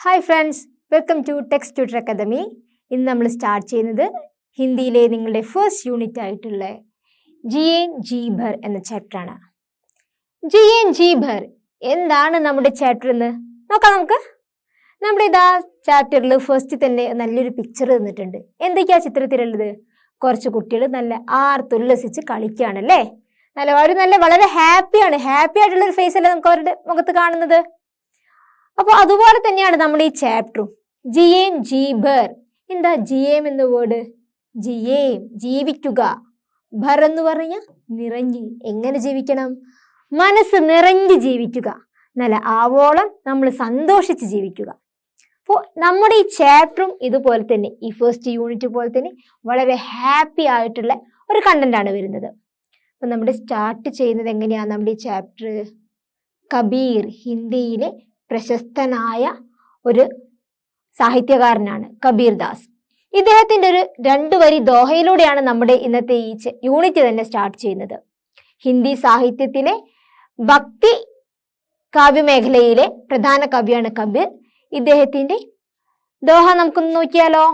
Hi friends, welcome to text tutor academy. ഇന്ന് നമ്മൾ start ചെയ്യുന്നത് ഹിന്ദിയിലെ നിങ്ങളുടെ ഫസ്റ്റ് യൂണിറ്റ് ആയിട്ടുള്ള ജിയേൻ ജി ഭർ എന്ന ചാപ്റ്ററാണ്. ജിയേൻ ജി ഭർ എന്താണ് നമ്മുടെ ചാപ്റ്റർ എന്ന് നോക്കാം. നമ്മുടെ ഇതാ ചാപ്റ്ററിൽ ഫസ്റ്റ് തന്നെ നല്ലൊരു പിക്ചർ തന്നിട്ടുണ്ട്. എന്തൊക്കെയാ ചിത്രത്തിലുള്ളത്? കുറച്ച് കുട്ടികൾ നല്ല ആർത്തുല്ലസിച്ച് കളിക്കുകയാണല്ലേ. വളരെ ഹാപ്പി ആയിട്ടുള്ളൊരു ഫേസ് അല്ലേ നമുക്ക് അവരുടെ മുഖത്ത് കാണുന്നത്. അപ്പോൾ അതുപോലെ തന്നെയാണ് നമ്മുടെ ഈ ചാപ്റ്ററും. ജിയേൻ ജി ഭർ. എന്താ ജിയേം എന്ന വേർഡ്? ജിയേം ജീവിക്കുക, ഭർ എന്ന് പറഞ്ഞാൽ നിറഞ്ഞ്. എങ്ങനെ ജീവിക്കണം? മനസ്സ് നിറഞ്ഞ് ജീവിക്കുക, നല്ല ആവോളം നമ്മൾ സന്തോഷിച്ച് ജീവിക്കുക. അപ്പോൾ നമ്മുടെ ഈ ചാപ്റ്ററും ഇതുപോലെ തന്നെ, ഈ ഫസ്റ്റ് യൂണിറ്റ് പോലെ തന്നെ വളരെ ഹാപ്പി ആയിട്ടുള്ള ഒരു കണ്ടന്റാണ് വരുന്നത്. അപ്പം നമ്മുടെ സ്റ്റാർട്ട് ചെയ്യുന്നത് എങ്ങനെയാണ്? നമ്മുടെ ഈ ചാപ്റ്റർ കബീർ, ഹിന്ദിയിലെ പ്രശസ്തനായ ഒരു സാഹിത്യകാരനാണ് കബീർ ദാസ്. ഇദ്ദേഹത്തിൻ്റെ ഒരു 2 വരി ദോഹയിലൂടെയാണ് നമ്മുടെ ഇന്നത്തെ ഈ യൂണിറ്റ് തന്നെ സ്റ്റാർട്ട് ചെയ്യുന്നത്. ഹിന്ദി സാഹിത്യത്തിലെ ഭക്തി കാവ്യമേഖലയിലെ പ്രധാന കവിയാണ് കബീർ. ഇദ്ദേഹത്തിൻ്റെ ദോഹ നമുക്കൊന്ന് നോക്കിയാലോ.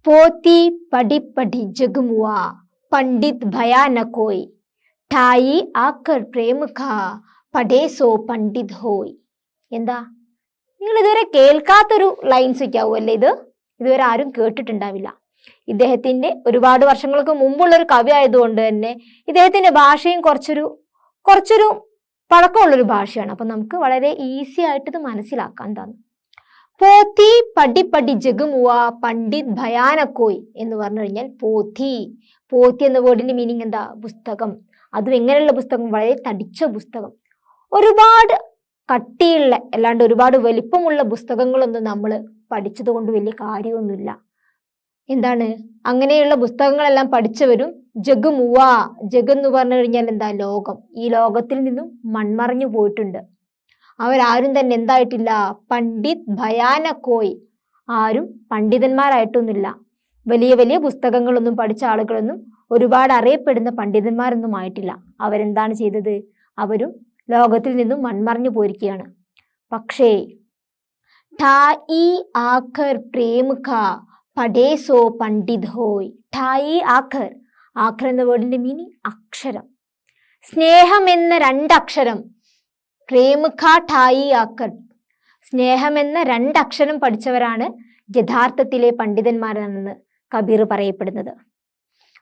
പോത്തി പടി പടി ജഗമുവ പണ്ഡിത് ഭയാ ന കോയ് ഠായി ആക്കർ പ്രേമ ഖാ പഠേസോ പണ്ഡിത് ഹോയ്. എന്താ, നിങ്ങൾ ഇതുവരെ കേൾക്കാത്തൊരു ലൈൻസ് ഒക്കെ ആവുമല്ലേ ഇത്? ഇതുവരെ ആരും കേട്ടിട്ടുണ്ടാവില്ല. ഇദ്ദേഹത്തിൻ്റെ ഒരുപാട് വർഷങ്ങൾക്ക് മുമ്പുള്ളൊരു കവി ആയതുകൊണ്ട് തന്നെ ഇദ്ദേഹത്തിൻ്റെ ഭാഷയും കുറച്ചൊരു പഴക്കമുള്ളൊരു ഭാഷയാണ്. അപ്പം നമുക്ക് വളരെ ഈസി ആയിട്ട് ഇത് മനസ്സിലാക്കാൻ തന്നെ. പോത്തി പടി പടി ജഗമുവ പണ്ഡിത് ഭയാനക്കോയ് എന്ന് പറഞ്ഞു കഴിഞ്ഞാൽ പോത്തി എന്ന വേർഡിന്റെ മീനിങ് എന്താ? പുസ്തകം. അതും എങ്ങനെയുള്ള പുസ്തകം? വളരെ തടിച്ച പുസ്തകം. ഒരുപാട് കട്ടിയുള്ള, അല്ലാണ്ട് ഒരുപാട് വലിപ്പമുള്ള പുസ്തകങ്ങളൊന്നും നമ്മൾ പഠിച്ചത് കൊണ്ട് വലിയ കാര്യമൊന്നുമില്ല. എന്താണ്, അങ്ങനെയുള്ള പുസ്തകങ്ങളെല്ലാം പഠിച്ചവരും ജഗമുവ, എന്ന് പറഞ്ഞു കഴിഞ്ഞാൽ എന്താ? ലോകം. ഈ ലോകത്തിൽ നിന്നും മൺമറഞ്ഞു പോയിട്ടുണ്ട്. അവരാരും തന്നെ എന്തായിട്ടില്ല? പണ്ഡിത് ഭയാനക്കോയ്, ആരും പണ്ഡിതന്മാരായിട്ടൊന്നുമില്ല. വലിയ വലിയ പുസ്തകങ്ങളൊന്നും പഠിച്ച ആളുകളൊന്നും ഒരുപാട് അറിയപ്പെടുന്ന പണ്ഡിതന്മാരൊന്നും ആയിട്ടില്ല. അവരെന്താണ് ചെയ്തത്? അവരും ലോകത്തിൽ നിന്നും മൺമറഞ്ഞു പോയിരിക്കുകയാണ്. പക്ഷേ ഠായി ആഖർ പ്രേമ ഖാ പഠേസോ പണ്ഡിത് ഹോയ്. ഠായി ആഖർ എന്ന വേർഡിന്റെ മീനിങ് അക്ഷരം. സ്നേഹം എന്ന 2 അക്ഷരം. പ്രേമ ഖാ ഠായി ആഖർ, സ്നേഹം എന്ന 2 അക്ഷരം പഠിച്ചവരാണ് യഥാർത്ഥത്തിലെ പണ്ഡിതന്മാരാണെന്ന് കബീർ പറയപ്പെടുന്നത്.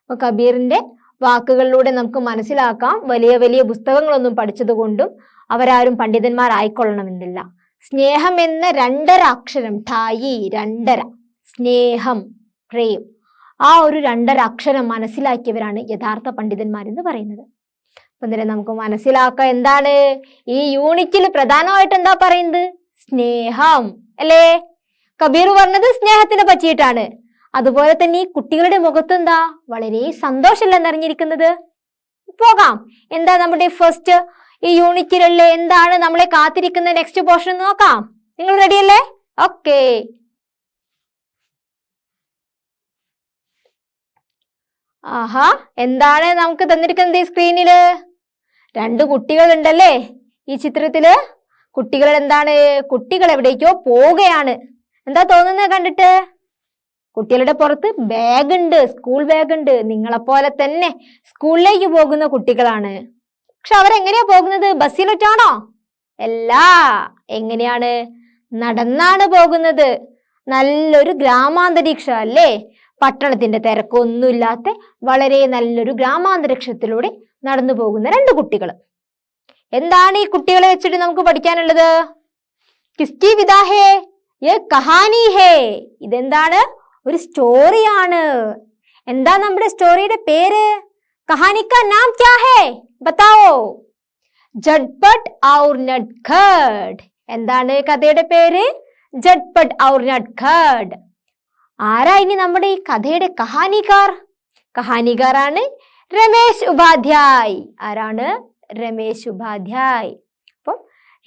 അപ്പോൾ കബീറിന്റെ വാക്കുകളിലൂടെ നമുക്ക് മനസ്സിലാക്കാം, വലിയ വലിയ പുസ്തകങ്ങളൊന്നും പഠിച്ചത് കൊണ്ടും അവരാരും പണ്ഡിതന്മാരായിക്കൊള്ളണമെന്നില്ല. സ്നേഹം എന്ന 2 അക്ഷരം, ഠായി 2, സ്നേഹം, പ്രേം, ആ ഒരു 2 അക്ഷരം മനസ്സിലാക്കിയവരാണ് യഥാർത്ഥ പണ്ഡിതന്മാരെന്ന് പറയുന്നത്. അപ്പം എന്തായാലും നമുക്ക് മനസ്സിലാക്കാം എന്താണ് ഈ യൂണിറ്റിൽ പ്രധാനമായിട്ട് എന്താ പറയുന്നത്? സ്നേഹം അല്ലേ? കബീർ പറഞ്ഞത് സ്നേഹത്തിനെ പറ്റിയിട്ടാണ്. അതുപോലെ തന്നെ ഈ കുട്ടികളുടെ മുഖത്ത് എന്താ? വളരെ സന്തോഷമല്ല നിറഞ്ഞിരിക്കുന്നത്. പോകാം, എന്താ നമ്മുടെ ഫസ്റ്റ് ഈ യൂണിറ്റിലുള്ള എന്താണ് നമ്മളെ കാത്തിരിക്കുന്ന നെക്സ്റ്റ് പോർഷൻ നോക്കാം. നിങ്ങൾ റെഡിയല്ലേ? ഓക്കെ. ആഹാ, എന്താണ് നമുക്ക് തന്നിരിക്കുന്നത് ഈ സ്ക്രീനില്? 2 കുട്ടികൾ ഉണ്ടല്ലേ ഈ ചിത്രത്തില്. കുട്ടികൾ എന്താണ്? കുട്ടികൾ എവിടേക്കോ പോവുകയാണ്. എന്താ തോന്നുന്നത് കണ്ടിട്ട്? കുട്ടികളുടെ പുറത്ത് ബാഗ് ഉണ്ട്, സ്കൂൾ ബാഗ് ഉണ്ട്. നിങ്ങളെപ്പോലെ തന്നെ സ്കൂളിലേക്ക് പോകുന്ന കുട്ടികളാണ്. പക്ഷെ അവരെങ്ങനെയാ പോകുന്നത്? ബസ്സിലിട്ടാണോ? അല്ല. എങ്ങനെയാണ്? നടന്നാണ് പോകുന്നത്. നല്ലൊരു ഗ്രാമാന്തരീക്ഷം അല്ലേ? പട്ടണത്തിന്റെ തിരക്കൊന്നുമില്ലാത്ത വളരെ നല്ലൊരു ഗ്രാമാന്തരീക്ഷത്തിലൂടെ നടന്നു പോകുന്ന 2 കുട്ടികൾ. എന്താണ് ഈ കുട്ടികളെ വെച്ചിട്ട് നമുക്ക് പഠിക്കാനുള്ളത്? കിസ്കി വിദാ ഹേ യേ കഹാനി ഹേ. ഇതെന്താണ്? ഒരു സ്റ്റോറിയാണ്. എന്താ നമ്മുടെ സ്റ്റോറിയുടെ പേര്? കഹാനിക്ക നാം ക്യാ ഹേ ബതാവോ? ജട്പട്ട് ഔർ നട്ഖട്. എന്താണ് കഥയുടെ പേര്? ജട്പട്ട് ഔർ നട്ഖട്. ആരാ ഇനി നമ്മുടെ ഈ കഥയുടെ കഹാനിക്കാർ? കഹാനിക്കാരാണ് രമേശ് ഉപാധ്യായ്. ആരാണ്? രമേശ് ഉപാധ്യായ്. അപ്പം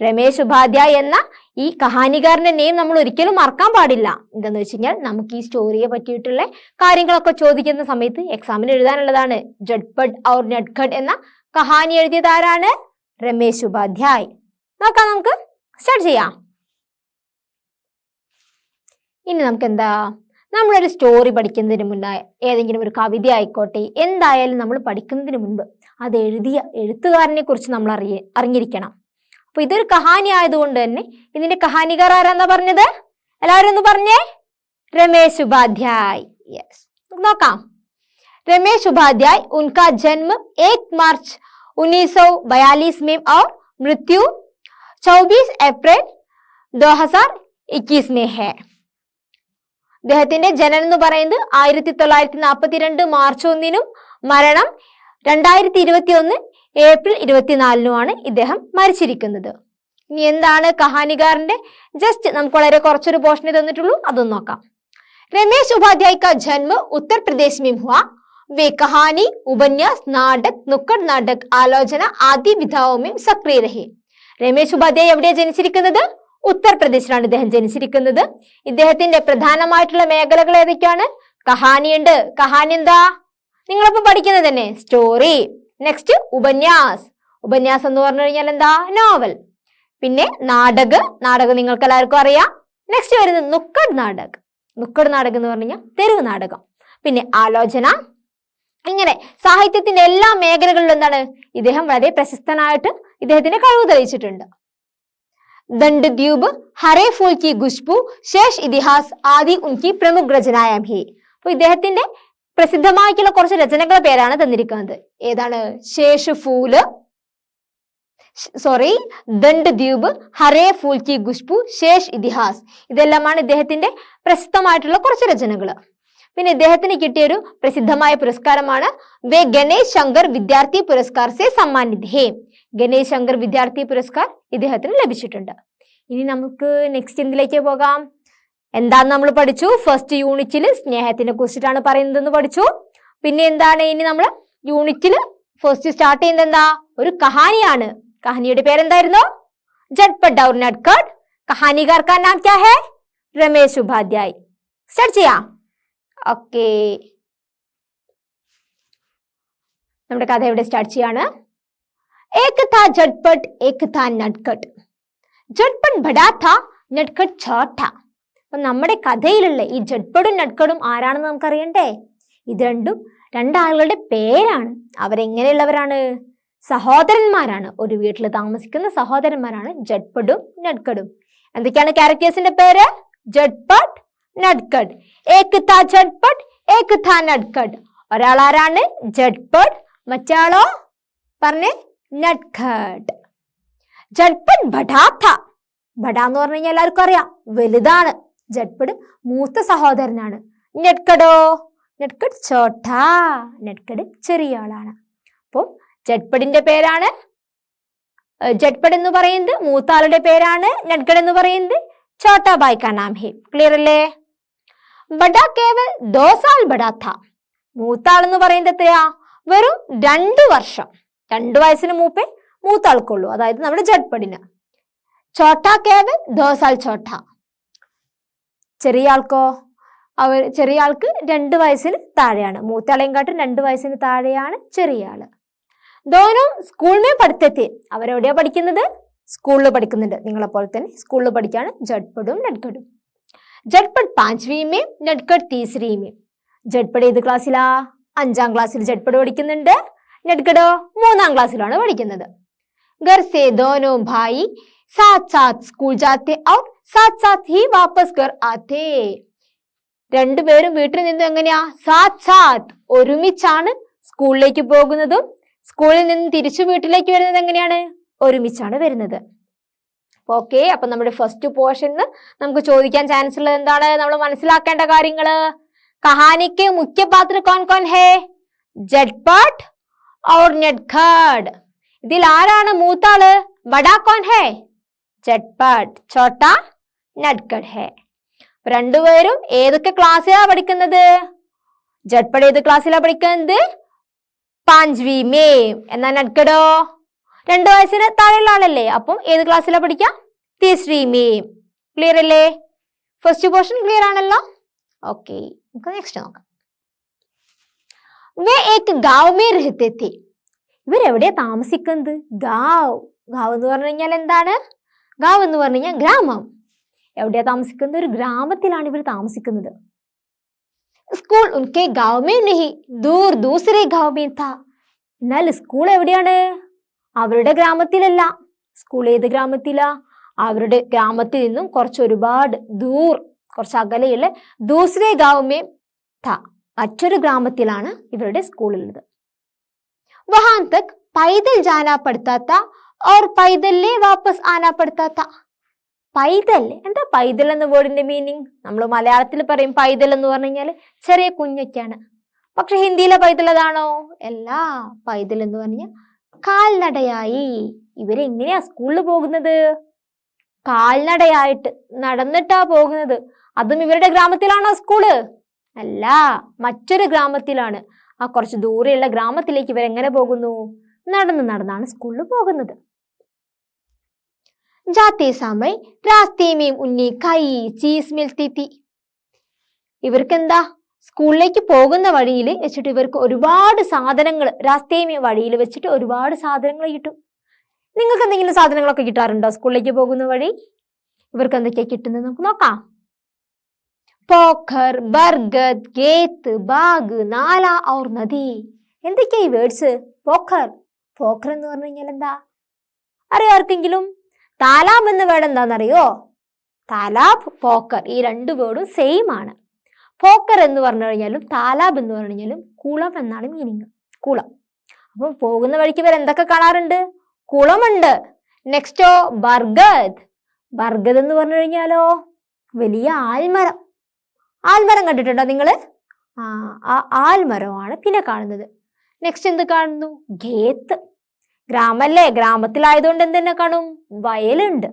രമേശ് ഉപാധ്യായ് എന്ന ഈ കഹാനികാരന്റെ നെയിം നമ്മൾ ഒരിക്കലും മറക്കാൻ പാടില്ല. എന്താന്ന് വെച്ച് കഴിഞ്ഞാൽ നമുക്ക് ഈ സ്റ്റോറിയെ പറ്റിയിട്ടുള്ള കാര്യങ്ങളൊക്കെ ചോദിക്കുന്ന സമയത്ത് എക്സാമിന് എഴുതാനുള്ളതാണ്. ജട്പട്ട് ഔർ നട്ഖട് എന്ന കഹാനി എഴുതിയത് ആരാണ്? രമേശ് ഉപാധ്യായ്. നോക്കാം, നമുക്ക് സ്റ്റാർട്ട് ചെയ്യാം. ഇനി നമുക്ക് എന്താ, നമ്മളൊരു സ്റ്റോറി പഠിക്കുന്നതിന് മുന്നേ ഏതെങ്കിലും ഒരു കവിത ആയിക്കോട്ടെ, എന്തായാലും നമ്മൾ പഠിക്കുന്നതിന് മുൻപ് അത് എഴുതിയ എഴുത്തുകാരനെ കുറിച്ച് നമ്മൾ അറിഞ്ഞിരിക്കണം. അപ്പൊ ഇതൊരു കഹാനി ആയതുകൊണ്ട് തന്നെ ഇതിന്റെ കഹാനികാർ ആരാന്നാ പറഞ്ഞത്? എല്ലാവരും ഒന്ന് പറഞ്ഞേ. രമേശ് ഉപാധ്യായ്. യെസ്, നോക്കാം. रमेश उपाध्याय, उनका जन्म 1 मार्च 1942 में और मृत्यु 24 अप्रैल 2021 में है. അദ്ദേഹത്തിന്റെ ജനനം എന്ന് പറയുന്നത് 1942 മാർച്ച് 1-നും മരണം 2021 ഏപ്രിൽ 24-നുമാണ് ഇദ്ദേഹം മരിച്ചിരിക്കുന്നത്. ഇനി എന്താണ് കഹാനികാരന്റെ ജസ്റ്റ് നമുക്ക് വളരെ കുറച്ചൊരു പോർഷനെ തന്നിട്ടുള്ളൂ, അതൊന്ന് നോക്കാം. रमेश उपाध्याय का जन्म उत्तर प्रदेश में हुआ. वे कहानी, उपन्यास, नाटक, नुक्कड़ नाटक, आलोचना आदि विधाओं में सक्रिय रहे. രമേശ് ഉപാധ്യായ എവിടെയാണ് ജനിച്ചിരിക്കുന്നത്? ഉത്തർപ്രദേശിലാണ് ഇദ്ദേഹം ജനിച്ചിരിക്കുന്നത്. ഇദ്ദേഹത്തിന്റെ പ്രധാനമായിട്ടുള്ള മേഖലകൾ ഏതൊക്കെയാണ്? കഹാനിയുണ്ട്. കഹാനി എന്താ? നിങ്ങളിപ്പോ പഠിക്കുന്നത് തന്നെ, സ്റ്റോറി. നെക്സ്റ്റ് ഉപന്യാസ്. ഉപന്യാസം എന്ന് പറഞ്ഞു കഴിഞ്ഞാൽ എന്താ? നോവൽ. പിന്നെ നാടകം നിങ്ങൾക്ക് എല്ലാവർക്കും അറിയാം. നെക്സ്റ്റ് വരുന്നത് നുക്കഡ് നാടകം. നുക്കഡ് നാടകം എന്ന് പറഞ്ഞു കഴിഞ്ഞാൽ തെരുവ് നാടകം. പിന്നെ ആലോചന. ഇങ്ങനെ സാഹിത്യത്തിന്റെ എല്ലാ മേഖലകളിലും എന്താണ് ഇദ്ദേഹം വളരെ പ്രശസ്തനായിട്ട് ഇദ്ദേഹത്തിന്റെ കഴിവ് തെളിയിച്ചിട്ടുണ്ട്. ദണ്ഡ് ദ്വീപ്, ഹരേ ഫൂൽ കി ഖുശ്ബു, ശേഷ് ഇതിഹാസ് ആദി ഉൻകി പ്രമുഖ രചനായം ഹി. അപ്പൊ ഇദ്ദേഹത്തിന്റെ പ്രസിദ്ധമായിട്ടുള്ള കുറച്ച് രചനകളുടെ പേരാണ് തന്നിരിക്കുന്നത്. ഏതാണ്? ശേഷ് ഫൂല്, ദണ്ഡ് ദ്വീപ്, ഹരേ ഫൂൽ കി ഖുശ്ബു, ശേഷ് ഇതിഹാസ്. ഇതെല്ലാമാണ് ഇദ്ദേഹത്തിന്റെ പ്രസിദ്ധമായിട്ടുള്ള കുറച്ച് രചനകൾ. പിന്നെ ഇദ്ദേഹത്തിന് കിട്ടിയൊരു പ്രസിദ്ധമായ പുരസ്കാരമാണ് വേ ഗണേശ് ശങ്കർ വിദ്യാർത്ഥി പുരസ്കാർ സെ സമ്മാനിത് ഹേ. ഗണേശ് ശങ്കർ വിദ്യാർത്ഥി പുരസ്കാർ ഇദ്ദേഹത്തിന് ലഭിച്ചിട്ടുണ്ട്. ഇനി നമുക്ക് നെക്സ്റ്റ് എന്തിലേക്ക് പോകാം? എന്താന്ന് നമ്മൾ പഠിച്ചു. ഫസ്റ്റ് യൂണിറ്റിൽ സ്നേഹത്തിനെ കുറിച്ചിട്ടാണ് പറയുന്നതെന്ന് പഠിച്ചു. പിന്നെ എന്താണ് ഇനി നമ്മൾ യൂണിറ്റിൽ ഫസ്റ്റ് സ്റ്റാർട്ട് ചെയ്യുന്നത്? എന്താ? ഒരു കഹാനിയാണ്. കഹാനിയുടെ പേരെന്തായിരുന്നു? झटपट और नटखट. कहानीकार का नाम क्या है? रमेश उपाध्याय. स्टार्ट ചെയ്യാം. ഓക്കെ, നമ്മുടെ കഥ ഇവിടെ സ്റ്റാർട്ട് ചെയ്യാണ്. एक था झटपट, एक था नटखट. झटपट बड़ा था, नटखट छोटा. അപ്പൊ നമ്മുടെ കഥയിലുള്ള ഈ ജഡ്പടും നട്കടും ആരാണെന്ന് നമുക്ക് അറിയണ്ടേ? ഇത് രണ്ടാളുകളുടെ പേരാണ്. അവരെങ്ങനെയുള്ളവരാണ്? സഹോദരന്മാരാണ്. ഒരു വീട്ടിൽ താമസിക്കുന്ന സഹോദരന്മാരാണ് ജഡ്പടും നട്കടും. എന്തൊക്കെയാണ് ക്യാരക്ടേഴ്സിന്റെ പേര്? ജഡ്പട്ട്, നട്കട്. ഏക് താ ജഡ്പട്ട്, ഏക് താ നട്കട്. ഒരാൾ ആരാണ്? ജഡ്പട്ട്, മറ്റാളോ പറഞ്ഞേ നട്കട്. ജഡ്പട്ട് ബഡാ താ. ബഡാ എന്ന് പറഞ്ഞു കഴിഞ്ഞാൽ എല്ലാവർക്കും അറിയാം, വലുതാണ്. ജഡ്പട്ട് മൂത്ത സഹോദരനാണ്. നട്കടോ? നട്കട് ചോട്ടാ. നട്കട് ചെറിയ ആളാണ്. അപ്പോൾ ജഡ്പടിന്റെ പേരാണ്, ജഡ്പട് എന്ന് പറയുന്നത് മൂത്താളുടെ പേരാണ്. നട്കട് എന്ന് പറയുന്നത് ചോട്ടാ ഭായ് കാ നാം ഹേ. ക്ലിയർ അല്ലേ? ബഡാ കേവൽ 2 സാൽ ബഡാ താ. മൂത്താൾ എന്ന് പറയുന്നത് എത്രയാ? വെറും 2 വർഷം. 2 വയസ്സിന് മൂത്താൾക്കുള്ളൂ, അതായത് നമ്മുടെ ജഡ്പടിന്. ചോട്ടാ കേവൽ 2 സാൽ ചോട്ടാ. ചെറിയ ആൾക്ക് 2 വയസ്സിന് താഴെയാണ്. മൂത്താളെയും കാട്ടും 2 വയസ്സിന് താഴെയാണ് ചെറിയ ആള്. ദോനോ സ്കൂളിൽ പഠിത്തത്തെ. അവരെവിടെയാ പഠിക്കുന്നത്? സ്കൂളിൽ പഠിക്കുന്നുണ്ട്. നിങ്ങളെപ്പോലെ തന്നെ സ്കൂളിൽ പഠിക്കാണ് ജഡ്പടും നട്കടും. ജഡ്പട് 5വീമേ, നട്കട് 3वीമേ. ജഡ്പട് ഏത് ക്ലാസ്സിലാ? 5ാം ക്ലാസ്സിൽ ജഡ്പട് പഠിക്കുന്നുണ്ട്. നട്കടോ 3ാം ക്ലാസ്സിലാണ് പഠിക്കുന്നത്. घर से दोनों भाई साथ साथ स्कूल जाते और साथ साथ ही वापस घर आते. രണ്ടുപേരും വീട്ടിൽ നിന്ന് എങ്ങനെയാ? സാത്ത് സാത്ത്, ഒരുമിച്ചാണ് സ്കൂളിലേക്ക് പോകുന്നതും സ്കൂളിൽ നിന്ന് തിരിച്ചു വീട്ടിലേക്ക് വരുന്നത് എങ്ങനെയാണ്? ഒരുമിച്ചാണ് വരുന്നത്. ഓക്കെ, അപ്പൊ നമ്മുടെ ഫസ്റ്റ് പോർഷന് നമുക്ക് ചോദിക്കാൻ ചാൻസ് ഉള്ളത് എന്താണ്? നമ്മൾ മനസ്സിലാക്കേണ്ട കാര്യങ്ങള്. കഹാനിക്ക് മുഖ്യ പാത്ര കോൺ കോൺ ഹേ? ജഡ്പട്ട് और नटखट. ഇതിൽ ആരാണ് മൂത്താള്? ബഡാ കോൺ ഹേ? ജഡ്പട്ട്. ചോട്ടാ നട്കട് ഹേ. രണ്ടുപേരും ഏതൊക്കെ ക്ലാസ്സിലാണ് പഠിക്കുന്നത്? ജഡ്പട് ഏത് ക്ലാസ്സിലാണ് പഠിക്കുന്നത്? 5വീമേ. എന്നാ നട്കടോ 2 വയസ്സിന് താഴെയുള്ള ആളല്ലേ, അപ്പം ഏത് ക്ലാസ്സിലാണ് പഠിക്കാം? 3वीമേ. ക്ലിയർ അല്ലേ? ഫസ്റ്റ് പോർഷൻ ക്ലിയർ ആണല്ലോ. ഓക്കെ, നമുക്ക് നെക്സ്റ്റ് നോക്കാം. വേ ഏക് ഗാവ് മേ രഹത്തെ थे. ഇവരെവിടെയാ താമസിക്കുന്നത്? ഗാവ് എന്ന് പറഞ്ഞു കഴിഞ്ഞാൽ എന്താണ്? ഗാവ് എന്ന് പറഞ്ഞു കഴിഞ്ഞാൽ ഗ്രാമം. എവിടെയാ താമസിക്കുന്നത്? ഒരു ഗ്രാമത്തിലാണ് ഇവർ താമസിക്കുന്നത്. സ്കൂൾ ഉൻകെ ഗാവ് മേ നഹി ദൂർ ദൂസരെ ഗാവ് മേ താ. എന്നാൽ സ്കൂൾ എവിടെയാണ്? അവരുടെ ഗ്രാമത്തിലല്ല. സ്കൂൾ ഏത് ഗ്രാമത്തിലാ? അവരുടെ ഗ്രാമത്തിൽ നിന്നും ഒരുപാട് കുറച്ച് അകലെയുള്ള ദൂസരെ ഗാവ് മേ താ, മറ്റൊരു ഗ്രാമത്തിലാണ് ഇവരുടെ സ്കൂൾ ഉള്ളത്. വഹാൻ തക് പൈദൽ ജാനാ പഡ്താ താ ഓർ പൈദൽ വാപ്പസ് ആനാ പഡ്താ താ. പൈതൽ എന്താ? പൈതൽ എന്ന വേർഡിന്റെ മീനിങ് നമ്മൾ മലയാളത്തിൽ പറയും പൈതൽ എന്ന് പറഞ്ഞു കഴിഞ്ഞാൽ ചെറിയ കുഞ്ഞൊക്കെയാണ്. പക്ഷെ ഹിന്ദിയിലെ പൈതൽ അതാണോ? അല്ല. പൈതൽ എന്ന് പറഞ്ഞാൽ കാൽനടയായി. ഇവരെങ്ങനെയാ സ്കൂളിൽ പോകുന്നത്? കാൽനടയായിട്ട്, നടന്നിട്ടാ പോകുന്നത്. അതും ഇവരുടെ ഗ്രാമത്തിലാണോ സ്കൂള്? അല്ല, മറ്റൊരു ഗ്രാമത്തിലാണ്. ആ കുറച്ച് ദൂരെയുള്ള ഗ്രാമത്തിലേക്ക് ഇവരെങ്ങനെ പോകുന്നു? നടന്നാണ് സ്കൂളിൽ പോകുന്നത്. जाते समय रास्ते में उन्हें कई चीज मिलती थी. ഇവർക്ക് എന്താ? സ്കൂളിലേക്ക് പോകുന്ന വഴിയിൽ വെച്ചിട്ട് ഇവർക്ക് ഒരുപാട് സാധനങ്ങൾ, രാസ്തേമേ വഴിയിൽ വെച്ചിട്ട് ഒരുപാട് സാധനങ്ങൾ കിട്ടും. നിങ്ങൾക്ക് എന്തെങ്കിലും സാധനങ്ങളൊക്കെ കിട്ടാറുണ്ടോ സ്കൂളിലേക്ക് പോകുന്ന വഴി? ഇവർക്ക് എന്തൊക്കെയാ കിട്ടുന്നത് നമുക്ക് നോക്കാം. പോഖർ, ബർഗദ്, ഗേത്ത്, ബാഗ്, നാല ഔർ നദി. എന്തൊക്കെയാ ഈ വേർഡ്സ്? പോഖർ എന്ന് പറഞ്ഞു കഴിഞ്ഞാൽ എന്താ അറിയോ ആർക്കെങ്കിലും? താലാബ് എന്ന വേർഡ് എന്താണെന്നറിയോ? താലാബ്, പോക്കർ, ഈ രണ്ട് വേർഡും സെയിം ആണ്. പോക്കർ എന്ന് പറഞ്ഞു കഴിഞ്ഞാലും താലാബ് എന്ന് പറഞ്ഞു കഴിഞ്ഞാലും കുളം എന്നാണ് മീനിങ്. കുളം. അപ്പൊ പോകുന്ന വഴിക്ക് ഇവർ എന്തൊക്കെ കാണാറുണ്ട്? കുളമുണ്ട്. നെക്സ്റ്റോ ബർഗദ് എന്ന് പറഞ്ഞു കഴിഞ്ഞാലോ വലിയ ആൽമരം. ആൽമരം കണ്ടിട്ടുണ്ടോ നിങ്ങള്? ആ ആൽമരമാണ് പിന്നെ കാണുന്നത്. നെക്സ്റ്റ് എന്ത് കാണുന്നു? ഗേത്ത്. ഗ്രാമല്ലേ, ഗ്രാമത്തിലായതുകൊണ്ട് എന്തെന്നെ കാണും? വയലുണ്ട്.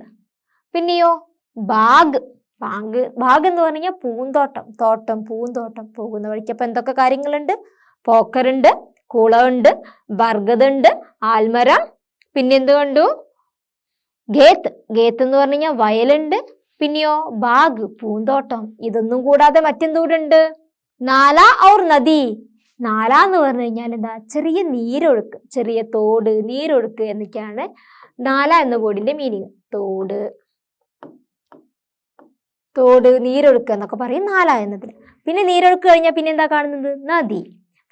പിന്നെയോ ബാഗ് എന്ന് പറഞ്ഞാൽ പൂന്തോട്ടം. പോകുന്ന വഴിക്ക് അപ്പൊ എന്തൊക്കെ കാര്യങ്ങളുണ്ട്? പോക്കറുണ്ട്, കുളമുണ്ട്, ബർഗദ് ഉണ്ട്, ആൽമരം. പിന്നെ എന്ത് കണ്ടു? ഗേത്ത് എന്ന് പറഞ്ഞു കഴിഞ്ഞാൽ വയലുണ്ട്. പിന്നെയോ ബാഗ്, പൂന്തോട്ടം. ഇതൊന്നും കൂടാതെ മറ്റെന്തൂടെ ഉണ്ട്? നാല ഔർ നദി. നാല എന്ന് പറഞ്ഞു കഴിഞ്ഞാൽ എന്താ? ചെറിയ നീരൊഴുക്ക്, ചെറിയ തോട്, നീരൊഴുക്ക് എന്നൊക്കെയാണ് നാല എന്ന വേർഡിന്റെ മീനിങ്. തോട്, നീരൊഴുക്ക് എന്നൊക്കെ പറയും നാല എന്നതിൽ. പിന്നെ നീരൊഴുക്ക് കഴിഞ്ഞാൽ പിന്നെ എന്താ കാണുന്നത്? നദി.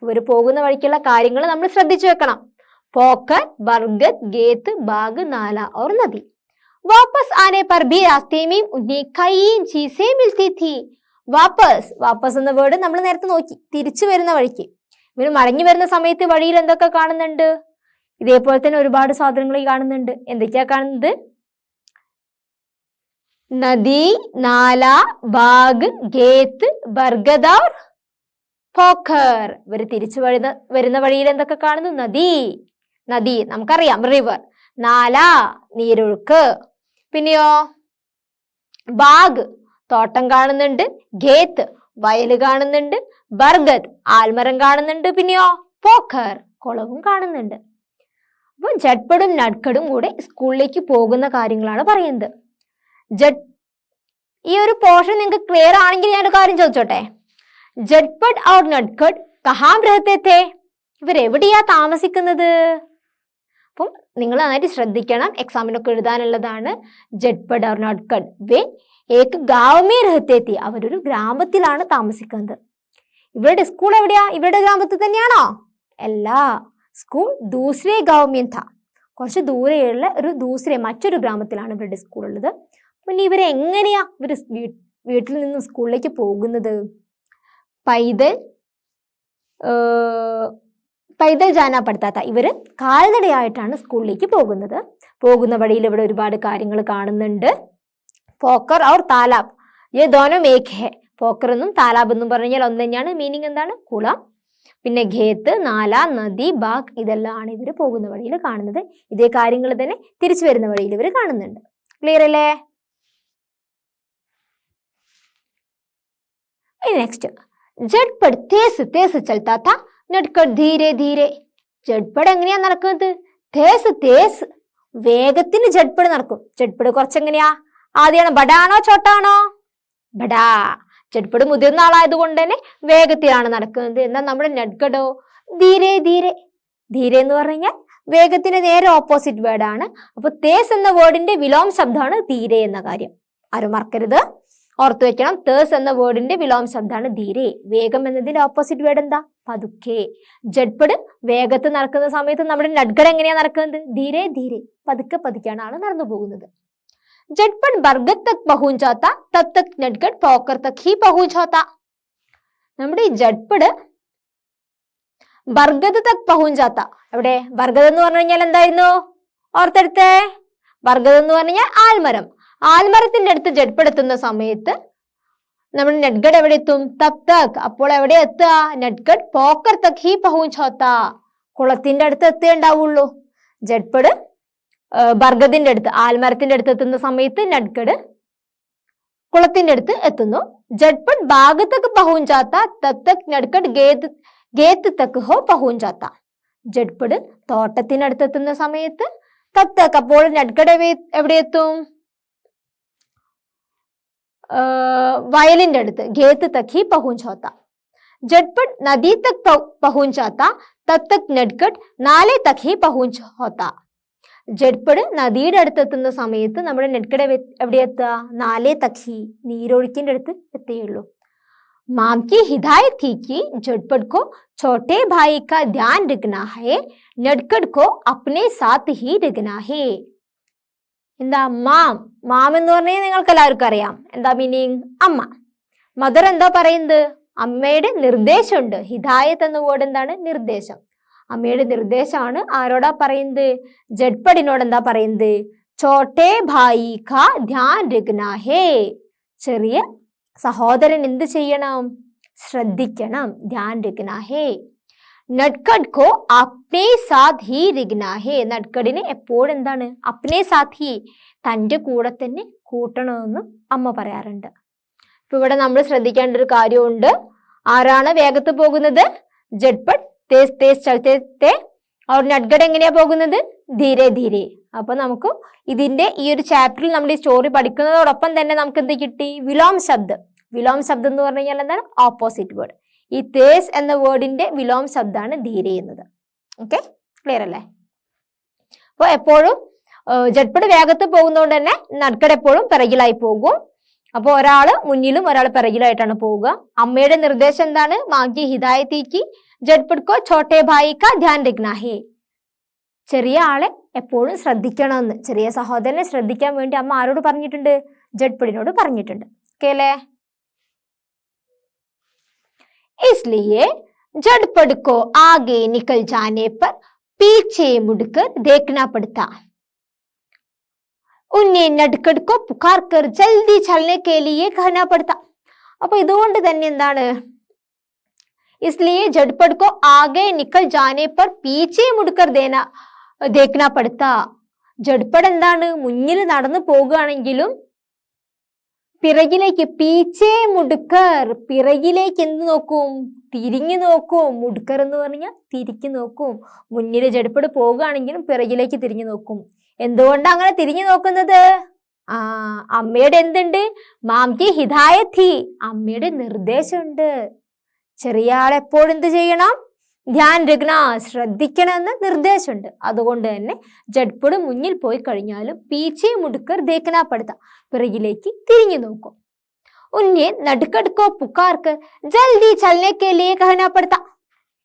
ഇവർ പോകുന്ന വഴിക്കുള്ള കാര്യങ്ങൾ നമ്മൾ ശ്രദ്ധിച്ചു വെക്കണം. പോക്കർ, ബർഗദ്, ഗേത്ത്, ബാഗ്, നാല ഔർ നദി. വാപ്പസ് ആനെ പർ ഭി രാസ്തേ മേ ഉन्हें कई चीजें मिलती थी. വാപ്പസ് എന്ന വേർഡ് നമ്മൾ നേരത്തെ നോക്കി. തിരിച്ചു വരുന്ന വഴിക്ക് ഇവർ മടങ്ങി വരുന്ന സമയത്ത് വഴിയിൽ എന്തൊക്കെ കാണുന്നുണ്ട്? ഇതേപോലെ തന്നെ ഒരുപാട് സാധനങ്ങൾ കാണുന്നുണ്ട്. എന്തൊക്കെയാ കാണുന്നത്? നദി, നാല, ബാഗ്, ഗേത്ത്, ബർഗദ് ഔർ പോഖർ. ഇവർ തിരിച്ചു വരുന്ന വഴിയിൽ എന്തൊക്കെ കാണുന്നു? നദി നമുക്കറിയാം, റിവർ. നാല നീരൊഴുക്ക്. പിന്നെയോ ബാഗ് തോട്ടം കാണുന്നുണ്ട്, ഗേത്ത് വയല് കാണുന്നുണ്ട്, ബർഗദ് ആൽമരം കാണുന്നുണ്ട്, പിന്നെയോ പോഖർ കുളവും കാണുന്നുണ്ട്. അപ്പൊ ജഡ്പടും നഡ്കടും കൂടെ സ്കൂളിലേക്ക് പോകുന്ന കാര്യങ്ങളാണ് പറയുന്നത്. ഈ ഒരു പോർഷൻ നിങ്ങൾക്ക് ക്ലിയർ ആണെങ്കിൽ ഞാൻ ഒരു കാര്യം ചോദിച്ചോട്ടെ. ജഡ്പഡ് ഔർ നഡ്കഡ് കഹാം രഹത്തെ थे? ഇവരെവിടെയാ താമസിക്കുന്നത്? അപ്പം നിങ്ങൾ നന്നായിട്ട് ശ്രദ്ധിക്കണം, എക്സാമിനൊക്കെ എഴുതാനുള്ളതാണ്. ജഡ്പഡ് our നഡ്കഡ് way Ek Gaon may രഹത്തെ थे. അവരൊരു ഗ്രാമത്തിലാണ് താമസിക്കുന്നത്. ഇവരുടെ സ്കൂൾ എവിടെയാ? ഇവരുടെ ഗ്രാമത്തിൽ തന്നെയാണോ? അല്ല, സ്കൂൾ ദൂസരെ ഗാവ് മേ था. കുറച്ച് ദൂരെയുള്ള മറ്റൊരു ഗ്രാമത്തിലാണ് ഇവരുടെ സ്കൂൾ ഉള്ളത്. പിന്നെ ഇവരെ എങ്ങനെയാ വീട്ടിൽ നിന്നും സ്കൂളിലേക്ക് പോകുന്നത്? പൈതൽ ജാനാ പഡ്താ താ. ഇവര് കാൽനടയായിട്ടാണ് സ്കൂളിലേക്ക് പോകുന്നത്. പോകുന്ന വഴിയിൽ ഇവിടെ ഒരുപാട് കാര്യങ്ങൾ കാണുന്നുണ്ട്. പോക്കർ ഔർ താലാബ് യേ ദോനോ ഏക് ഹെ. പോക്കർ എന്നും താലാബ് എന്നും പറഞ്ഞു കഴിഞ്ഞാൽ ഒന്ന് തന്നെയാണ്. മീനിങ് എന്താണ്? കുളം. പിന്നെ ഖേത്ത്, നാല, നദി, ബാഗ് ഇതെല്ലാം ആണ് ഇവർ പോകുന്ന വഴിയിൽ കാണുന്നത്. ഇതേ കാര്യങ്ങൾ തന്നെ തിരിച്ചു വരുന്ന വഴിയിൽ ഇവർ കാണുന്നുണ്ട്. ക്ലിയർ അല്ലേ? നെക്സ്റ്റ്, ജഡ്പഡ് തേസ് തേസ് ചൽത്താ താ, നഡ്കഡ് ധീരെ ധീരെ. ജഡ്പഡ് എങ്ങനെയാ നടക്കുന്നത്? തേസ് വേഗത്തിന് ജഡ്പഡ് നടക്കും. ജഡ്പഡ് കുറച്ചെങ്ങനെയാ? ആദ്യമാണ് ബഡാണോ ചോട്ടാണോ? ബഡാ. ജഡ്പഡ് മുതിർന്ന ആളായതുകൊണ്ട് തന്നെ വേഗത്തിലാണ് നടക്കുന്നത്. എന്നാൽ നമ്മുടെ നഡ്കഡോ ധീരെ ധീരെ. ധീരെ എന്ന് പറഞ്ഞു കഴിഞ്ഞാൽ വേഗത്തിന് നേരെ ഓപ്പോസിറ്റ് വേർഡാണ്. അപ്പൊ തേസ് എന്ന വേർഡിന്റെ വിലോം ശബ്ദമാണ് ധീരെ എന്ന കാര്യം. ആരും മറക്കരുത്, ഓർത്തു വെക്കണം. തേഴ്സ് എന്ന വേർഡിന്റെ വിലോമ ശബ്ദമാണ് ധീരെ. വേഗം എന്നതിന്റെ ഓപ്പോസിറ്റ് വേർഡ് എന്താ? പതുക്കെ. ജഡ്പട് വേഗത്തിൽ നടക്കുന്ന സമയത്ത് നമ്മുടെ നഡ്ഗഡ് എങ്ങനെയാ നടക്കുന്നത്? ധീരെ ധീരെ, പതുക്കെ പതുക്കെയാണ് ആള് നടന്നു പോകുന്നത്. ജഡ്പട് ബർഗത് തക് പഹുഞ്ച് ജാത്ത തബ് തക് നഡ്ഗഡ് പോക്കർ തക് ഹി പഹുഞ്ച് ജാത്ത. നമ്മുടെ ഈ ജഡ്പട് ബർഗത് തക് പഹുഞ്ച് ജാത്ത. എവിടെ? ബർഗത് എന്ന് പറഞ്ഞു കഴിഞ്ഞാൽ എന്തായിരുന്നു? ഓർത്തെടുത്തേ. ബർഗത് എന്ന് പറഞ്ഞു കഴിഞ്ഞാൽ ആൽമരം. ആൽമരത്തിന്റെ അടുത്ത് ജഡ്പട് എത്തുന്ന സമയത്ത് നമ്മുടെ നഡ്ഗഡ് എവിടെ എത്തും? തബ് തക്. അപ്പോൾ എവിടെ എത്തുക? നഡ്ഗഡ് പോക്കർ തക് ഹി പഹുഞ്ച് ജാത്ത. കുളത്തിന്റെ അടുത്ത് എത്തേ ഉണ്ടാവുള്ളൂ. ജഡ്പട് ബർഗതിന്റെ അടുത്ത്, ആൽമരത്തിന്റെ അടുത്ത് എത്തുന്ന സമയത്ത് നഡ്ഗഡ് കുളത്തിന്റെ അടുത്ത് എത്തുന്നു. ജഡ്പട് ബാഗ് തക് പഹുഞ്ച് ജാത്ത തബ് തക് നഡ്ഗഡ് ഗേത്ത് തക് ഹോ പഹുഞ്ച് ജാത്ത. ജഡ്പട് തോട്ടത്തിനടുത്ത് എത്തുന്ന സമയത്ത് തബ് തക്, അപ്പോൾ നഡ്ഗഡ് എവിടെ എത്തും? വയലിന്റെ അടുത്ത്, ഗേത്ത് തക് ഹി പഹുഞ്ച് ജാത്ത. ജഡ്പട് നദി തക് പഹുഞ്ച് ജാത്ത തബ് തക് നഡ്ഗഡ് നാലെ തക് ഹി പഹുഞ്ച് ജാത്ത. ജഡ്പട് നദിയുടെ അടുത്ത് എത്തുന്ന സമയത്ത് നമ്മുടെ നഡ്ഗഡ് എവിടെ എത്തുക? നാലെ തക് ഹി, നീരൊഴുക്കിന്റെ അടുത്ത് എത്തുകയുള്ളൂ. माम की हिदायत थी कि झटपट को छोटे भाई का ध्यान रखना है, नटखट को अपने साथ ही रखना है. എന്താ? മാം. മാം എന്ന് പറഞ്ഞാൽ നിങ്ങൾക്ക് എല്ലാവർക്കും അറിയാം. എന്താ മീനിങ്? അമ്മ. മദർ എന്താ പറയുന്നത്? അമ്മയുടെ നിർദ്ദേശമുണ്ട്. ഹിദായത്ത് എന്ന വേർഡ് എന്താണ്? നിർദ്ദേശം. അമ്മയുടെ നിർദ്ദേശമാണ്. ആരോടാ പറയുന്നത്? ജഡ്പടിനോട് എന്താ പറയുന്നത്? ചോട്ടെ ഭായി കാ ധ്യാൻ രഖ്നാ ഹേ. ചെറിയ സഹോദരൻ എന്ത് ചെയ്യണം? ശ്രദ്ധിക്കണം. ധ്യാൻ രഖ്നാ ഹേ. നട്കഡ് കോ അപ്നെ സാത്ത് ഹി രഖ്നാ ഹേ. നട്കഡിനെ എപ്പോഴും എന്താണ്? അപ്നെ സാത്ത് ഹി, തൻ്റെ കൂടെ തന്നെ കൂട്ടണമെന്ന് അമ്മ പറയാറുണ്ട്. ഇപ്പൊ ഇവിടെ നമ്മൾ ശ്രദ്ധിക്കേണ്ട ഒരു കാര്യമുണ്ട്. ആരാണ് വേഗത്ത് പോകുന്നത്? ജഡ്പട് തേസ് തേസ് ചലത്തെ തേ. और നട്കഡ് എങ്ങനെയാ പോകുന്നത്? ധീരെ ധീരെ. അപ്പൊ നമുക്ക് ഇതിന്റെ ഈ ഒരു ചാപ്റ്ററിൽ നമ്മൾ ഈ സ്റ്റോറി പഠിക്കുന്നതോടൊപ്പം തന്നെ നമുക്ക് എന്ത് കിട്ടി? വിലോം ശബ്ദം. വിലോം ശബ്ദം എന്ന് പറഞ്ഞു കഴിഞ്ഞാൽ എന്താണ്? Opposite word. ഈ തേസ് എന്ന വേർഡിന്റെ വിലോം ശബ്ദമാണ് ധീരെ എന്നത്. ഓക്കെ, ക്ലിയർ അല്ലേ? അപ്പോൾ എപ്പോഴും ജഡ്പട് വേഗത്ത് പോകുന്നതുകൊണ്ട് തന്നെ നട്കഡ് എപ്പോഴും പിറകിലായി പോകും. അപ്പോൾ ഒരാള് മുന്നിലും ഒരാൾ പിറകിലായിട്ടാണ് പോവുക. അമ്മയുടെ നിർദ്ദേശം എന്താണ്? മാഗി ഹിദായത്തി ജഡ്പട് കോ ഛോട്ടെ ഭായി കാ ധ്യാൻ രഖ്നാ ഹേ. ചെറിയ ആളെ എപ്പോഴും ശ്രദ്ധിക്കണമെന്ന്, ചെറിയ സഹോദരനെ ശ്രദ്ധിക്കാൻ വേണ്ടി അമ്മ ആരോട് പറഞ്ഞിട്ടുണ്ട്? ജഡ്പടിനോട് പറഞ്ഞിട്ടുണ്ട്. ഓക്കെ അല്ലേ? इसलिए जड़पड़ को आगे निकल जाने पर पीछे मुड़कर देखना पड़ता, उन्हें नटखट को पुकार कर जल्दी चलने के लिए कहना पड़ता. അപ്പൊ ഇതുകൊണ്ട് തന്നെ എന്താണ്? इसलिए जड़पड़ को आगे निकल जाने पर पीछे मुड़कर देखना पड़ता. ജഡ്പട് എന്താണ്? മുന്നിൽ നടന്നു പോകുകയാണെങ്കിലും പിറകിലേക്ക്, പീച്ചേ മുടുക്കർ, പിറകിലേക്ക് എന്ത് നോക്കും? തിരിഞ്ഞു നോക്കും. മുടുക്കർ എന്ന് പറഞ്ഞാൽ തിരിഞ്ഞു നോക്കും. മുന്നിൽ ജഡ്പട് പോകുകയാണെങ്കിലും പിറകിലേക്ക് തിരിഞ്ഞു നോക്കും. എന്തുകൊണ്ടാണ് അങ്ങനെ തിരിഞ്ഞു നോക്കുന്നത്? അമ്മയുടെ എന്തുണ്ട്? മാംകി ഹിദായത്തി, അമ്മയുടെ നിർദ്ദേശമുണ്ട്. ചെറിയ ആളെപ്പോഴും എന്ത് ചെയ്യണം? ധ്യാൻ രഖ്ന, ശ്രദ്ധിക്കണമെന്ന് നിർദ്ദേശമുണ്ട്. അതുകൊണ്ട് തന്നെ ജഡ്പട് മുന്നിൽ പോയി കഴിഞ്ഞാലും പീച്ചേ മുടുക്കർ ദേഖനാ പടുത്ത, പിറകിലേക്ക് തിരിഞ്ഞു നോക്കും. ഉന്നെ നട്കഡ് കോ പുക്കാർക്ക് ജൽദി ചലനെ കെ ലിയെ കഹനാ പടുത്ത.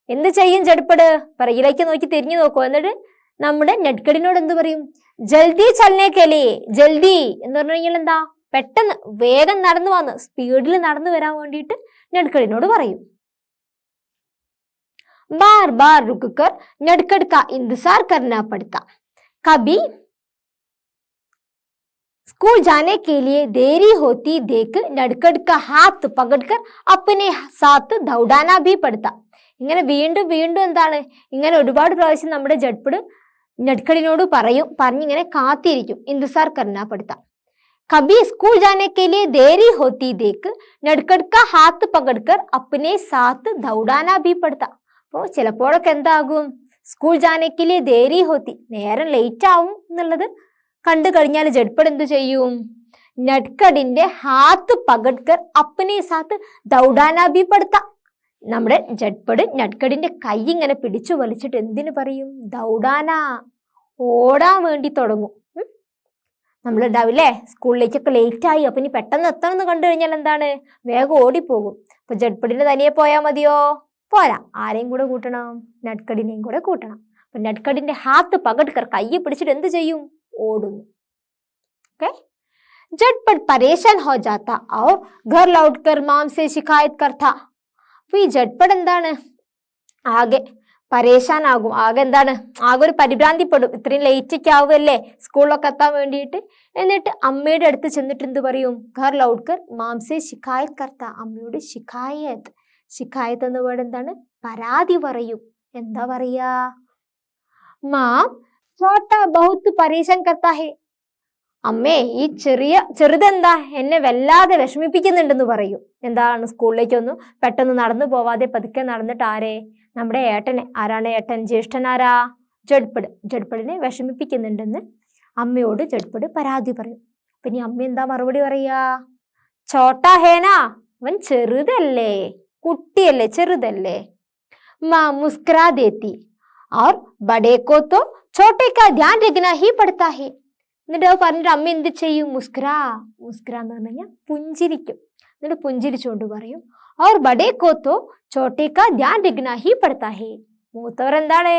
എന്ത് ചെയ്യും ജഡ്പട്? പിറകിലേക്ക് നോക്കി തിരിഞ്ഞു നോക്കും. എന്നിട്ട് നമ്മുടെ നട്കഡിനോട് എന്ത് പറയും? ജൽദി ചലനെ കെ ലിയെ. ജൽദി എന്ന് പറഞ്ഞു കഴിഞ്ഞാൽ എന്താ? പെട്ടെന്ന്, വേഗം നടന്നു വന്ന്, സ്പീഡിൽ നടന്നു വരാൻ വേണ്ടിയിട്ട് നട്കഡിനോട് പറയും. बार बार रुककर नटखट का इंतजार करना पड़ता. कभी स्कूल जाने के लिए देरी होती देख नटखट का हाथ पकड़कर अपने साथ दौड़ाना भी पड़ता. ഇങ്ങനെ വീണ്ടും വീണ്ടും എന്താണ്? ഇങ്ങനെ ഒരുപാട് പ്രാവശ്യം നമ്മുടെ ജഡ്പട് നട്കഡിനോട് പറഞ്ഞിങ്ങനെ കാത്തിരിക്കും. इंतजार करना पड़ता. कभी स्कूल जाने के लिए देरी होती देख नटखट का हाथ पकड़कर अपने साथ दौड़ाना भी पड़ता. അപ്പോൾ ചിലപ്പോഴൊക്കെ എന്താകും? സ്കൂൾ ജാനക്കിലെ ദേരി ഹോത്തി, നേരം ലേറ്റ് ആവും എന്നുള്ളത് കണ്ടു കഴിഞ്ഞാൽ ജഡ്പട് എന്ത് ചെയ്യും? നട്കഡിന്റെ ഹാത്ത് പകഡ്കർ അപ്പനെ സാത്ത് ദൗഡാനാ ഭി പടുത്ത. നമ്മുടെ ജഡ്പട് നട്കഡിന്റെ കൈ ഇങ്ങനെ പിടിച്ചു വലിച്ചിട്ട് എന്തിനു പറയും? ദൗഡാന, ഓടാൻ വേണ്ടി തുടങ്ങും. നമ്മളുണ്ടാവില്ലേ സ്കൂളിലേക്കൊക്കെ ലേറ്റ് ആയി, അപ്പൊ ഇനി പെട്ടെന്ന് എത്തണം എന്ന് കണ്ടു കഴിഞ്ഞാൽ എന്താണ്, വേഗം ഓടിപ്പോകും. അപ്പൊ ജഡ്പടിന് തനിയെ പോയാൽ മതിയോ? പോരാ, ആരെയും കൂടെ കൂട്ടണം? നട്കടിനെയും കൂടെ കൂട്ടണം. അപ്പൊ നട്കടിന്റെ ഹാത്ത് പകഡ്കർ, കയ്യെ പിടിച്ചിട്ട് എന്ത് ചെയ്യും? ഓടുന്നു. ഓക്കെ, झटपट परेशान हो जाता और घर लौटकर माम से शिकायत करता. അപ്പൊ ഈ ജഡ്പട് എന്താണ്, ആകെ പരേശാൻ ആകും, ആകെ എന്താണ്, ആകെ ഒരു പരിഭ്രാന്തിപ്പെടും. ഇത്രയും ലേറ്റ് ഒക്കെ ആവുമല്ലേ സ്കൂളിലൊക്കെ എത്താൻ വേണ്ടിയിട്ട്. എന്നിട്ട് അമ്മയുടെ അടുത്ത് ചെന്നിട്ട് എന്ത് പറയും? ഘർ ലൗട്ട്കർ മാംസെ ശിക്കായത് കർത്ത, അമ്മയോട് ശിക്കായത്. ശിക്കായത് എന്ന വേർഡ് എന്താണ്? പരാതി പറയും. എന്താ പറയാ? മാം ചോട്ടാ ബഹുത്ത് പരേശാൻ കർത്താ ഹേ, അമ്മേ ഈ ചെറുതെന്താ എന്നെ വല്ലാതെ വിഷമിപ്പിക്കുന്നുണ്ടെന്ന് പറയും. എന്താണ്? സ്കൂളിലേക്കൊന്നും പെട്ടെന്ന് നടന്നു പോവാതെ പതുക്കെ നടന്നിട്ട് ആരെ? നമ്മുടെ ഏട്ടനെ. ആരാണ് ഏട്ടൻ? ജ്യേഷ്ഠൻ ആരാ? ജഡ്പട്. ജഡ്പടിനെ വിഷമിപ്പിക്കുന്നുണ്ടെന്ന് അമ്മയോട് ജഡ്പട് പരാതി പറയും. പിന്നെ അമ്മ എന്താ മറുപടി പറയാ? ചോട്ടാ ഹേനാ, അവൻ ചെറുതല്ലേ, കുട്ടിയല്ലേ, ചെറുതല്ലേ. മാ മുസ്കുരാ ദേത്തി और बड़े को तो छोटे का ध्यान रखना ही पड़ता है. എന്നിട്ട് അത് പറഞ്ഞിട്ട് അമ്മ എന്ത് ചെയ്യും? മുസ്കുരാ. മുസ്കുര എന്ന് പറഞ്ഞു കഴിഞ്ഞാൽ പുഞ്ചിരിക്കും. എന്നിട്ട് പുഞ്ചിരിച്ചുകൊണ്ട് പറയും और बड़े को तो छोटे का ध्यान रखना ही पड़ता है. മൂത്തവർ എന്താണ്?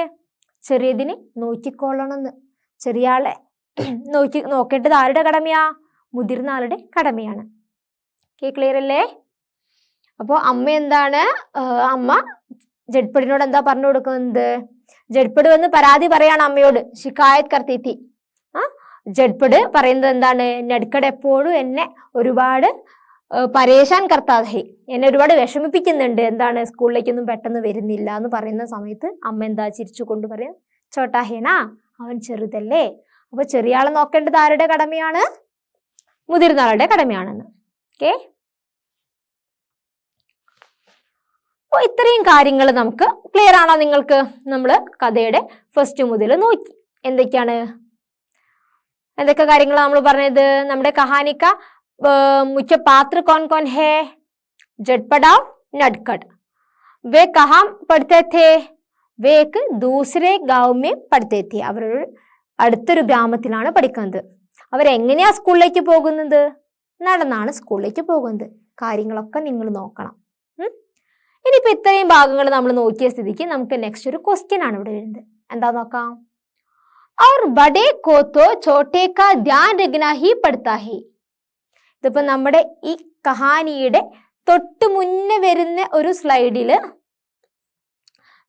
ചെറിയതിനെ നോക്കിക്കൊള്ളണമെന്ന്. ചെറിയ ആളെ നോക്കേണ്ടത് ആരുടെ കടമയാ? മുതിർന്ന ആളുടെ കടമയാണ്. ക്ലിയർ അല്ലേ? അപ്പോൾ അമ്മ എന്താണ്, അമ്മ ജഡ്പടിനോട് എന്താ പറഞ്ഞു കൊടുക്കുന്നത്? ജഡ്പട് വന്ന് പരാതി പറയാണ് അമ്മയോട്. ശിക്കായത് കർത്തി. ജഡ്പട് പറയുന്നത് എന്താണ്? നട്കട് എപ്പോഴും എന്നെ ഒരുപാട് പരേശാൻ കർത്താഹേ, എന്നെ ഒരുപാട് വിഷമിപ്പിക്കുന്നുണ്ട്. എന്താണ്? സ്കൂളിലേക്കൊന്നും പെട്ടെന്ന് വരുന്നില്ല എന്ന് പറയുന്ന സമയത്ത് അമ്മ എന്താ ചിരിച്ചുകൊണ്ട് പറയും? ചോട്ടാഹേനാ, അവൻ ചെറുതല്ലേ. അപ്പൊ ചെറിയ ആളെ നോക്കേണ്ടത് ആരുടെ കടമയാണ്? മുതിർന്ന ആളുടെ കടമയാണെന്ന്. ഓക്കെ, അപ്പൊ ഇത്രയും കാര്യങ്ങൾ നമുക്ക് ക്ലിയർ ആണോ നിങ്ങൾക്ക്? നമ്മൾ കഥയുടെ ഫസ്റ്റ് മുതൽ നോക്കി. എന്തൊക്കെ കാര്യങ്ങൾ നമ്മൾ പറഞ്ഞത്? നമ്മുടെ കഹാനിക്ക മുഖ്യ പാത്ര കോൺ കോൺ ഹേ? ജഡ്പട് और नटखट. वे कहाँ पढ़ते थे? वे एक दूसरे गांव में पढ़ते थे. അവർ അടുത്തൊരു ഗ്രാമത്തിലാണ് പഠിക്കുന്നത്. അവരെങ്ങനെയാ സ്കൂളിലേക്ക് പോകുന്നത്? നടന്നാണ് സ്കൂളിലേക്ക് പോകുന്നത്. കാര്യങ്ങളൊക്കെ നിങ്ങൾ നോക്കണം. ഇനിയിപ്പോ ഇത്രയും ഭാഗങ്ങൾ നമ്മൾ നോക്കിയ സ്ഥിതിക്ക് നമുക്ക് നെക്സ്റ്റ് ഒരു ക്വസ്റ്റ്യൻ ആണ് ഇവിടെ വരുന്നത്. എന്താ നോക്കാം? और बड़े को तो छोटे का ध्यान रखना ही पड़ता है. ഇതിപ്പോ നമ്മുടെ ഈ കഹാനിയുടെ തൊട്ട് മുന്നേ വരുന്ന ഒരു സ്ലൈഡില്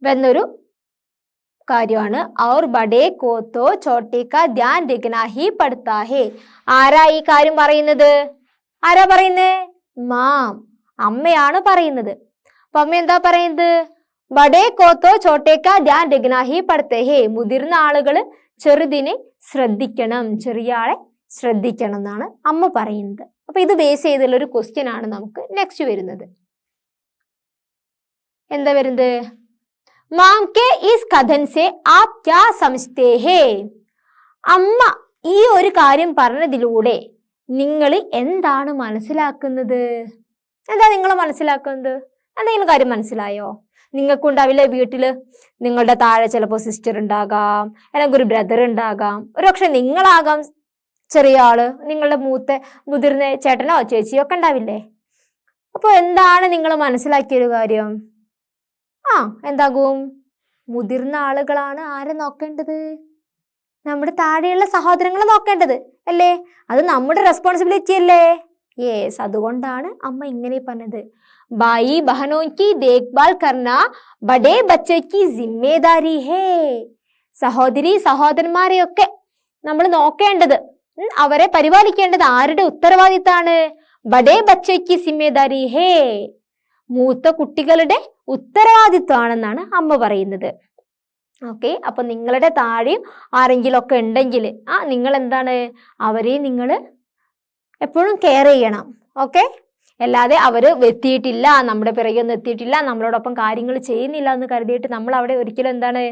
വന്നൊരു കാര്യമാണ്. और बड़े को तो छोटे का ध्यान रखना ही पड़ता है. ആരാ ഈ കാര്യം പറയുന്നത്? ആരാ പറയുന്നത്? മാം, അമ്മയാണ് പറയുന്നത്. അപ്പൊ അമ്മ എന്താ പറയുന്നത്? ബഡേ കോ തോ ചോട്ടേ കാ ധ്യാൻ രഖ്നാ ഹി പഡ്തേ ഹേ. മുതിർന്ന ആളുകള് ചെറുതിനെ ശ്രദ്ധിക്കണം, ചെറിയ ആളെ ശ്രദ്ധിക്കണം എന്നാണ് അമ്മ പറയുന്നത്. അപ്പൊ ഇത് ബേസ് ചെയ്തുള്ള ഒരു ക്വസ്റ്റ്യൻ ആണ് നമുക്ക് നെക്സ്റ്റ് വരുന്നത്. എന്താ വരുന്നത്? മാം കെ ഇസ് കഥൻ സേ ആപ് ക്യാ സമജ്തേ ഹേ? അമ്മ ഈ ഒരു കാര്യം പറഞ്ഞതിലൂടെ നിങ്ങൾ എന്താണ് മനസ്സിലാക്കുന്നത്? എന്താ നിങ്ങൾ മനസ്സിലാക്കുന്നത്? എന്തെങ്കിലും കാര്യം മനസ്സിലായോ? നിങ്ങൾക്കുണ്ടാവില്ലേ വീട്ടില്? നിങ്ങളുടെ താഴെ ചിലപ്പോൾ സിസ്റ്റർ ഉണ്ടാകാം, അല്ലെങ്കിൽ ഒരു ബ്രദർ ഉണ്ടാകാം, ഒരുപക്ഷെ നിങ്ങളാകാം ചെറിയ ആള്, നിങ്ങളുടെ മുതിർന്ന ചേട്ടനോ ചേച്ചിയോ ഒക്കെ ഉണ്ടാവില്ലേ? അപ്പൊ എന്താണ് നിങ്ങൾ മനസ്സിലാക്കിയൊരു കാര്യം? എന്താകും? മുതിർന്ന ആളുകളാണ് ആരെ നോക്കേണ്ടത്? നമ്മുടെ താഴെയുള്ള സഹോദരങ്ങളെ നോക്കേണ്ടത് അല്ലേ? അത് നമ്മുടെ റെസ്പോൺസിബിലിറ്റി അല്ലേ? യെസ്, അതുകൊണ്ടാണ് അമ്മ ഇങ്ങനെ പറഞ്ഞത്. ഭായി ബഹനോ കി ദേഖ്ഭാൽ കർന ബഡേ ബച്ചേ കി ജിമ്മേദാരി ഹേ. സഹോദരി സഹോദരന്മാരെയൊക്കെ നമ്മൾ നോക്കേണ്ടത്, അവരെ പരിപാലിക്കേണ്ടത് ആരുടെ ഉത്തരവാദിത്താണ്? ബഡേ ബച്ചേ കി ജിമ്മേദാരി ഹേ. മൂത്ത കുട്ടികളുടെ ഉത്തരവാദിത്വമാണെന്നാണ് അമ്മ പറയുന്നത്. ഓക്കെ, അപ്പൊ നിങ്ങളുടെ താഴെയും ആരെങ്കിലും ഒക്കെ ഉണ്ടെങ്കിൽ നിങ്ങൾ എന്താണ്, അവരെ നിങ്ങൾ എപ്പോഴും കെയർ ചെയ്യണം. ഓക്കെ, അല്ലാതെ അവര് എത്തിയിട്ടില്ല, നമ്മുടെ പിറകെയൊന്നും എത്തിയിട്ടില്ല, നമ്മളോടൊപ്പം കാര്യങ്ങൾ ചെയ്യുന്നില്ല എന്ന് കരുതിയിട്ട് നമ്മൾ അവിടെ ഒരിക്കലും എന്താണ്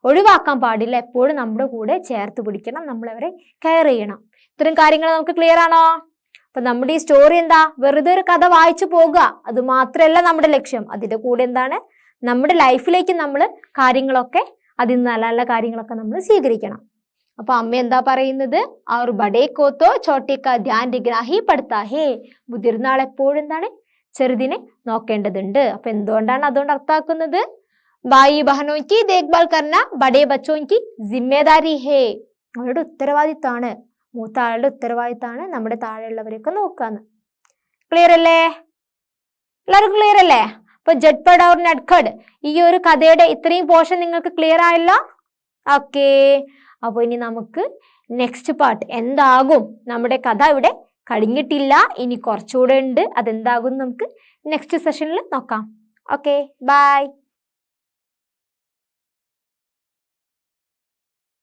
ഒഴിവാക്കാൻ പാടില്ല. എപ്പോഴും നമ്മുടെ കൂടെ ചേർത്ത് പിടിക്കണം, നമ്മളവരെ കെയർ ചെയ്യണം. ഇത്തരം കാര്യങ്ങൾ നമുക്ക് ക്ലിയർ ആണോ? അപ്പൊ നമ്മുടെ ഈ സ്റ്റോറി എന്താ? വെറുതെ ഒരു കഥ വായിച്ചു പോകുക, അത് മാത്രമല്ല നമ്മുടെ ലക്ഷ്യം. അതിന്റെ കൂടെ എന്താണ്, നമ്മുടെ ലൈഫിലേക്ക് നമ്മൾ കാര്യങ്ങളൊക്കെ, അതിൽ നല്ല നല്ല കാര്യങ്ങളൊക്കെ നമ്മൾ സ്വീകരിക്കണം. അപ്പൊ അമ്മ എന്താ പറയുന്നത്? അവർ ബഡേ കോത്തോ ചോട്ടേക്ക ധ്യാൻ രഖ്നാ ഹി പഠിത്താ ഹേ. മുതിർന്ന ആൾ എപ്പോഴും എന്താണ്? ചെറുതിനെ നോക്കേണ്ടതുണ്ട്. അപ്പൊ എന്തുകൊണ്ടാണ് അതുകൊണ്ട് അർത്ഥാക്കുന്നത്? ഭായി ബഹനോയ്ക്ക് ദേഖ്ഭാൽ കർന ബഡേ ബച്ചോയ്ക്ക് ജിമ്മേദാരി ഹേ. അവരുടെ ഉത്തരവാദിത്തമാണ്, മൂത്ത ആളുടെ ഉത്തരവാദിത്തമാണ് നമ്മുടെ താഴെയുള്ളവരെയൊക്കെ നോക്കാന്ന്. ക്ലിയർ അല്ലേ? എല്ലാവർക്കും ക്ലിയർ അല്ലേ? അപ്പൊ ജഡ്പഡ് ഓർ നഡ്ഖഡ് ഈ ഒരു കഥയുടെ ഇത്രയും പോർഷൻ നിങ്ങൾക്ക് ക്ലിയർ ആയല്ലോ? ഓക്കെ. അപ്പൊ ഇനി നമുക്ക് നെക്സ്റ്റ് പാർട്ട് എന്താകും? നമ്മുടെ കഥ ഇവിടെ കഴിഞ്ഞിട്ടില്ല, ഇനി കുറച്ചുകൂടെ ഉണ്ട്. അതെന്താകും നമുക്ക് നെക്സ്റ്റ് സെഷനിൽ നോക്കാം. Okay, by.